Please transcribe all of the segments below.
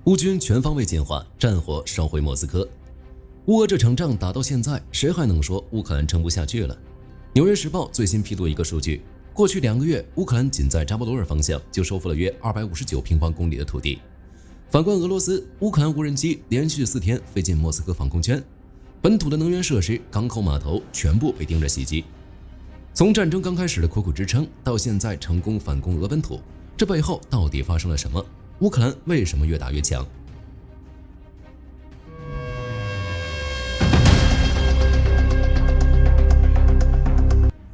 乌军全方位进化，战火烧毁莫斯科。乌俄这场仗打到现在，谁还能说乌克兰撑不下去了？纽约时报最新披露一个数据，过去2个月，乌克兰仅在扎波罗热方向就收复了约259平方公里的土地。反观俄罗斯，乌克兰无人机连续4天飞进莫斯科防空圈，本土的能源设施、港口码头全部被盯着袭击。从战争刚开始的苦苦支撑，到现在成功反攻俄本土，这背后到底发生了什么？乌克兰为什么越打越强？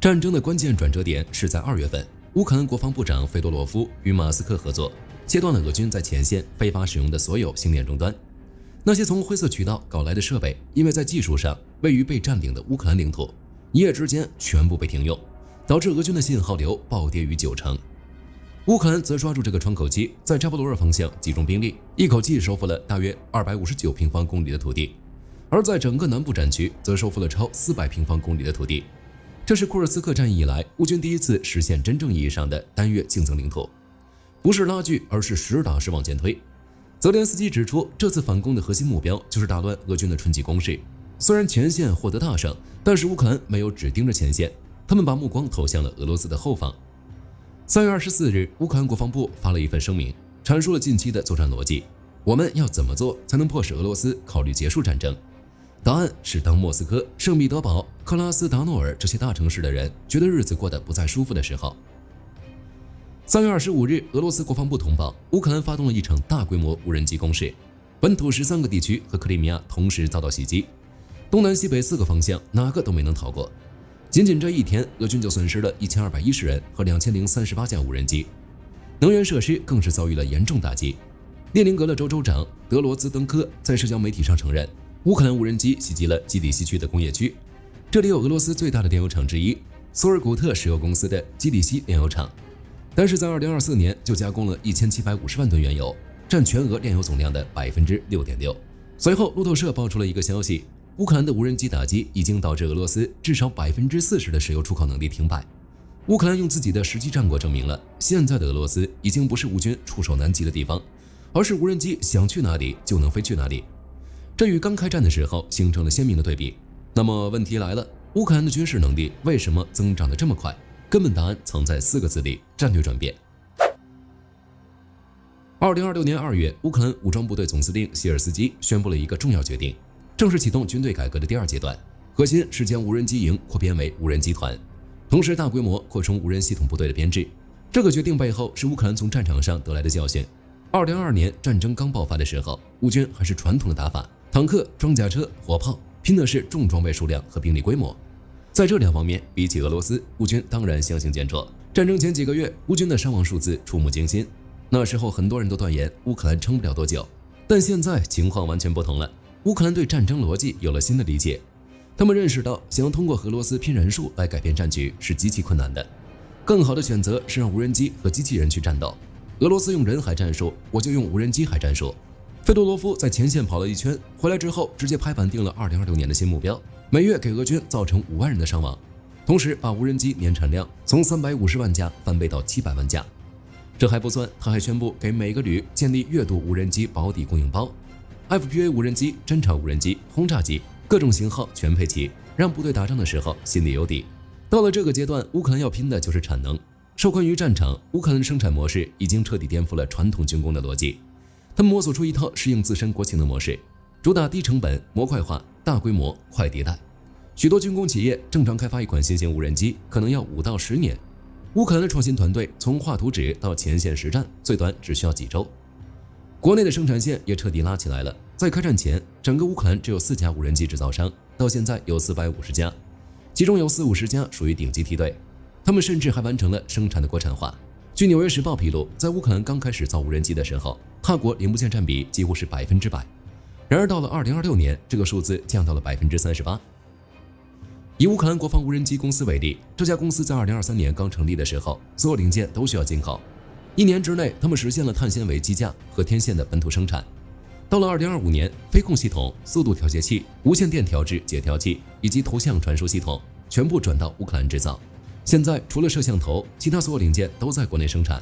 战争的关键转折点是在2月份，乌克兰国防部长费多罗夫与马斯克合作，切断了俄军在前线非法使用的所有星链终端。那些从灰色渠道搞来的设备，因为在技术上位于被占领的乌克兰领土，一夜之间全部被停用，导致俄军的信号流暴跌逾90%。乌克兰则抓住这个窗口期，在扎波罗热方向集中兵力，一口气收复了大约259平方公里的土地，而在整个南部战区则收复了超400平方公里的土地。这是库尔斯克战役以来乌军第一次实现真正意义上的单月净增领土，不是拉锯，而是实打实往前推。泽连斯基指出，这次反攻的核心目标就是打乱俄军的春季攻势。虽然前线获得大胜，但是乌克兰没有只盯着前线，他们把目光投向了俄罗斯的后方。3月24日，乌克兰国防部发了一份声明，阐述了近期的作战逻辑。我们要怎么做才能迫使俄罗斯考虑结束战争？答案是，当莫斯科、圣彼得堡、克拉斯达诺尔这些大城市的人觉得日子过得不再舒服的时候。3月25日，俄罗斯国防部通报，乌克兰发动了一场大规模无人机攻势，本土13个地区和克里米亚同时遭到袭击，东南西北4个方向哪个都没能逃过。仅仅这一天，俄军就损失了1210人和2038架无人机，能源设施更是遭遇了严重打击。列宁格勒州州长德罗兹登科在社交媒体上承认，乌克兰无人机袭击了基里西区的工业区，这里有俄罗斯最大的炼油厂之一索尔古特石油公司的基里西炼油厂，但是在2024年就加工了1750万吨原油，占全俄炼油总量的6.6%。随后，路透社爆出了一个消息，乌克兰的无人机打击已经导致俄罗斯至少40%的石油出口能力停摆。乌克兰用自己的实际战果证明了，现在的俄罗斯已经不是乌军触手难及的地方，而是无人机想去哪里就能飞去哪里。这与刚开战的时候形成了鲜明的对比。那么问题来了，乌克兰的军事能力为什么增长得这么快？根本答案藏在4个字里：战略转变。2026年2月，乌克兰武装部队总司令谢尔斯基宣布了一个重要决定，正式启动军队改革的第2阶段，核心是将无人机营扩编为无人机团，同时大规模扩充无人系统部队的编制。这个决定背后是乌克兰从战场上得来的教训。2022年战争刚爆发的时候，乌军还是传统的打法，坦克、装甲车、火炮，拼的是重装备数量和兵力规模。在这2方面，比起俄罗斯，乌军当然相形见绌。战争前几个月，乌军的伤亡数字触目惊心，那时候很多人都断言乌克兰撑不了多久。但现在情况完全不同了，乌克兰对战争逻辑有了新的理解，他们认识到想要通过俄罗斯拼人数来改变战局是极其困难的，更好的选择是让无人机和机器人去战斗。俄罗斯用人海战术，我就用无人机海战术。费多罗夫在前线跑了一圈，回来之后直接拍板定了2026年的新目标，每月给俄军造成5万人的伤亡，同时把无人机年产量从350万架翻倍到700万架。这还不算，他还宣布给每个旅建立月度无人机保底供应包， FPV 无人机、侦察无人机、轰炸机，各种型号全配齐，让部队打仗的时候心里有底。到了这个阶段，乌克兰要拼的就是产能。受困于战场，乌克兰的生产模式已经彻底颠覆了传统军工的逻辑。他们摸索出一套适应自身国情的模式，主打低成本、模块化、大规模、快迭代。许多军工企业正常开发一款新型无人机可能要5到10年，乌克兰的创新团队从画图纸到前线实战，最短只需要几周。国内的生产线也彻底拉起来了。在开战前，整个乌克兰只有4家无人机制造商，到现在有450家，其中有40-50家属于顶级梯队。他们甚至还完成了生产的国产化。据《纽约时报》披露，在乌克兰刚开始造无人机的时候，他国零部件占比几乎是100%，然而到了2026年，这个数字降到了38%。以乌克兰国防无人机公司为例，这家公司在2023年刚成立的时候，所有零件都需要进口，1年之内，他们实现了碳纤维机架和天线的本土生产。到了2025年，飞控系统、速度调节器、无线电调制解调器以及图像传输系统全部转到乌克兰制造。现在除了摄像头，其他所有零件都在国内生产。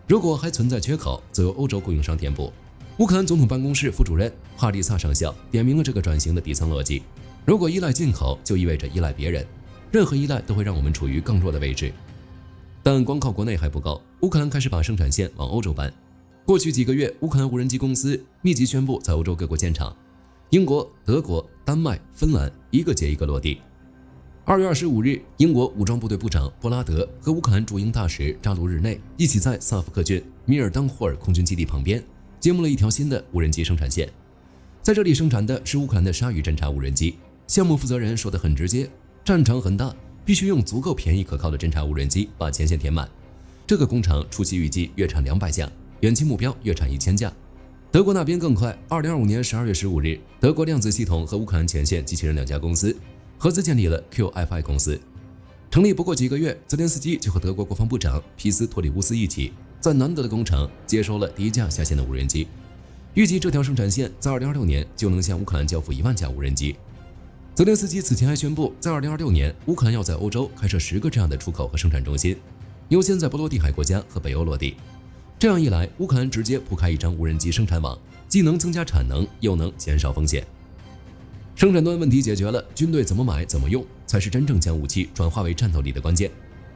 如果还存在缺口，则由欧洲供应商填补。乌克兰总统办公室副主任帕利萨上校点明了这个转型的底层逻辑：如果依赖进口，就意味着依赖别人，任何依赖都会让我们处于更弱的位置。但光靠国内还不够，乌克兰开始把生产线往欧洲搬。过去几个月，乌克兰无人机公司密集宣布在欧洲各国建厂，英国、德国、丹麦、芬兰一个接一个落地。2月25日，英国武装部队部长布拉德和乌克兰驻英大使扎卢日内一起在萨夫克郡米尔当霍尔空军基地旁边揭幕了一条新的无人机生产线。在这里生产的是乌克兰的鲨鱼侦察无人机。项目负责人说得很直接，战场很大，必须用足够便宜可靠的侦察无人机把前线填满。这个工厂初期预计月产200架，远期目标月产1000架。德国那边更快，2025年12月15日，德国量子系统和乌克兰前线机器人2家公司合资建立了 QFI 公司。成立不过几个月，泽连斯基就和德国国防部长皮斯托里乌斯一起在南德的工厂接收了第一架下线的无人机。预计这条生产线在2026年就能向乌克兰交付1万架无人机。泽连斯基此前还宣布，在2026年，乌克兰要在欧洲开设10个这样的出口和生产中心，优先在波罗的海国家和北欧落地。这样一来，乌克兰直接铺开一张无人机生产网，既能增加产能，又能减少风险。生产端问题解决了，军队怎么买、怎么用，才是真正将武器转化为战斗力的关键。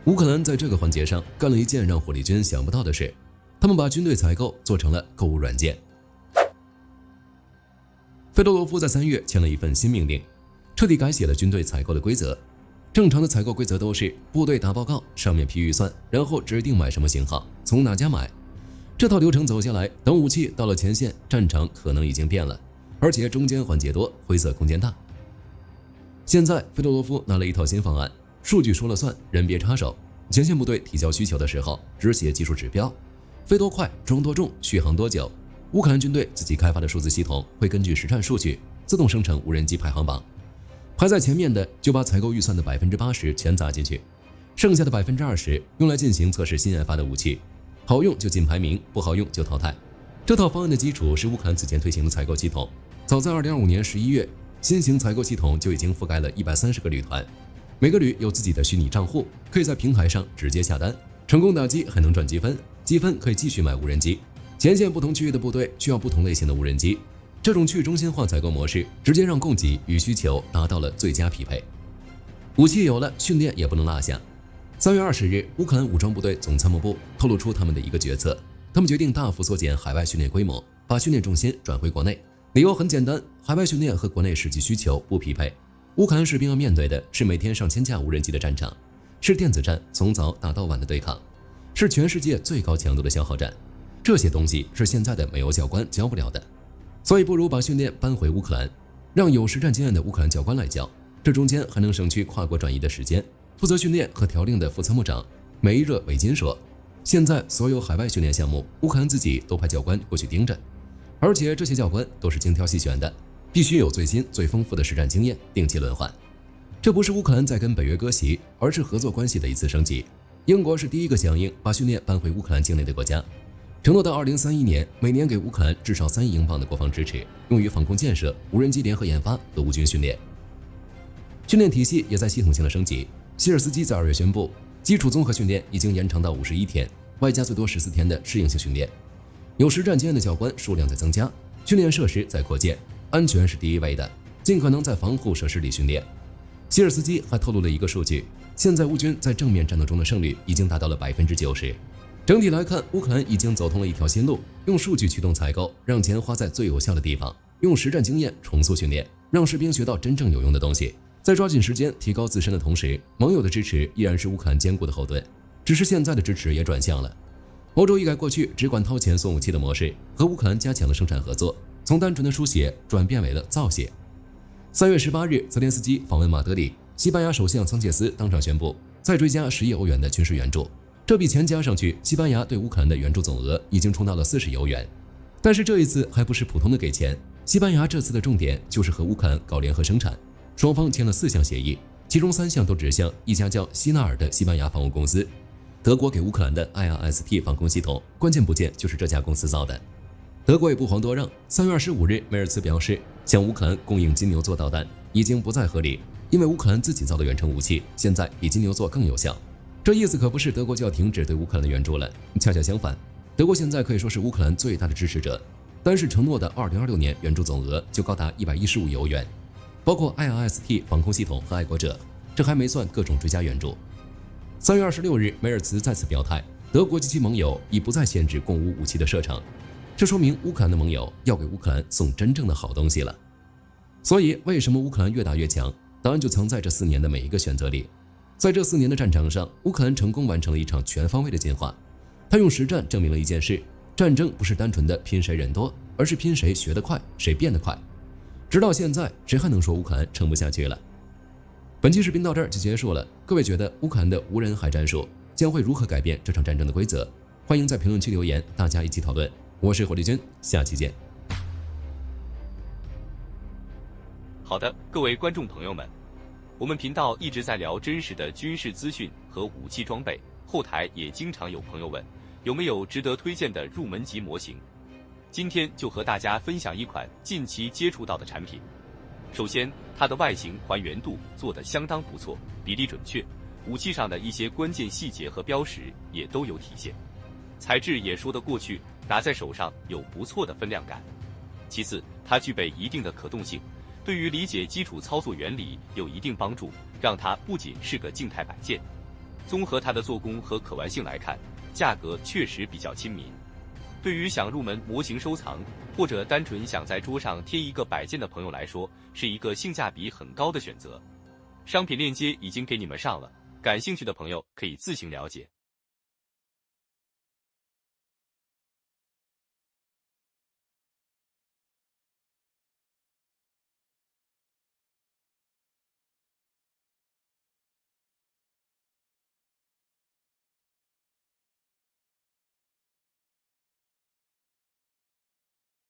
乌克兰在这个环节上干了一件让火力军想不到的事，他们把军队采购做成了购物软件。费多罗夫在3月签了一份新命令，彻底改写了军队采购的规则。正常的采购规则都是部队打报告，上面批预算，然后指定买什么型号，从哪家买。这套流程走下来，等武器到了前线，战场可能已经变了，而且中间环节多，灰色空间大。现在费多罗夫拿了一套新方案，数据说了算，人别插手。前线部队提交需求的时候，只写技术指标，飞多快，装多重，续航多久。乌克兰军队自己开发的数字系统会根据实战数据自动生成无人机排行榜，排在前面的就把采购预算的80%全砸进去，剩下的20%用来进行测试新研发的武器，好用就进排名，不好用就淘汰。这套方案的基础是乌克兰此前推行的采购系统，早在2025年11月，新型采购系统就已经覆盖了130个旅团，每个旅有自己的虚拟账户，可以在平台上直接下单，成功打击还能赚积分，积分可以继续买无人机。前线不同区域的部队需要不同类型的无人机，这种去中心化采购模式直接让供给与需求达到了最佳匹配。武器有了，训练也不能落下。3月20日，乌克兰武装部队总参谋部透露出他们的一个决策，他们决定大幅缩减海外训练规模，把训练重心转回国内。理由很简单，海外训练和国内实际需求不匹配。乌克兰士兵要面对的是每天上千架无人机的战场，是电子战从早打到晚的对抗，是全世界最高强度的消耗战。这些东西是现在的美欧教官教不了的，所以不如把训练搬回乌克兰，让有实战经验的乌克兰教官来教，这中间还能省去跨国转移的时间。负责训练和调令的副参谋长梅热韦金说，现在所有海外训练项目，乌克兰自己都派教官过去盯着，而且这些教官都是精挑细选的，必须有最新最丰富的实战经验，定期轮换。这不是乌克兰在跟北约割席，而是合作关系的一次升级。英国是第一个响应把训练搬回乌克兰境内的国家，承诺到2031年每年给乌克兰至少3亿英镑的国防支持，用于防空建设、无人机联合研发和乌军训练。训练体系也在系统性的升级。希尔斯基在2月宣布，基础综合训练已经延长到51天，外加最多14天的适应性训练。有实战经验的教官数量在增加，训练设施在扩建，安全是第一位的，尽可能在防护设施里训练。希尔斯基还透露了一个数据，现在乌军在正面战斗中的胜率已经达到了90%。整体来看，乌克兰已经走通了一条新路，用数据驱动采购，让钱花在最有效的地方，用实战经验重塑训练，让士兵学到真正有用的东西。在抓紧时间提高自身的同时，盟友的支持依然是乌克兰坚固的后盾，只是现在的支持也转向了。欧洲一改过去只管掏钱送武器的模式，和乌克兰加强了生产合作，从单纯的书写转变为了造血。3月18日，泽连斯基访问马德里，西班牙首相桑切斯当场宣布再追加10亿欧元的军事援助，这笔钱加上去，西班牙对乌克兰的援助总额已经冲到了40亿欧元。但是这一次还不是普通的给钱，西班牙这次的重点就是和乌克兰搞联合生产。双方签了4项协议，其中3项都指向一家叫希纳尔的西班牙防务公司。德国给乌克兰的 IRST 防空系统关键部件就是这家公司造的。德国也不遑多让，3月25日，梅尔茨表示，向乌克兰供应金牛座导弹已经不再合理，因为乌克兰自己造的远程武器现在比金牛座更有效。这意思可不是德国就要停止对乌克兰的援助了，恰恰相反，德国现在可以说是乌克兰最大的支持者。单是承诺的2026年援助总额就高达115亿欧元，包括 IRST 防空系统和爱国者，这还没算各种追加援助。3月26日，梅尔茨再次表态，德国及其盟友已不再限制共乌武器的射程，这说明乌克兰的盟友要给乌克兰送真正的好东西了。所以，为什么乌克兰越打越强？答案就藏在这4年的每一个选择里。在这4年的战场上，乌克兰成功完成了一场全方位的进化。他用实战证明了一件事：战争不是单纯的拼谁人多，而是拼谁学得快，谁变得快。直到现在，谁还能说乌克兰撑不下去了？本期视频到这儿就结束了。各位觉得乌克兰的无人海战术将会如何改变这场战争的规则？欢迎在评论区留言，大家一起讨论。我是火力军，下期见。好的，各位观众朋友们，我们频道一直在聊真实的军事资讯和武器装备，后台也经常有朋友问，有没有值得推荐的入门级模型？今天就和大家分享一款近期接触到的产品。首先，它的外形还原度做得相当不错，比例准确，武器上的一些关键细节和标识也都有体现，材质也说得过去，拿在手上有不错的分量感。其次，它具备一定的可动性，对于理解基础操作原理有一定帮助，让它不仅是个静态摆件。综合它的做工和可玩性来看，价格确实比较亲民。对于想入门模型收藏，或者单纯想在桌上贴一个摆件的朋友来说，是一个性价比很高的选择。商品链接已经给你们上了，感兴趣的朋友可以自行了解。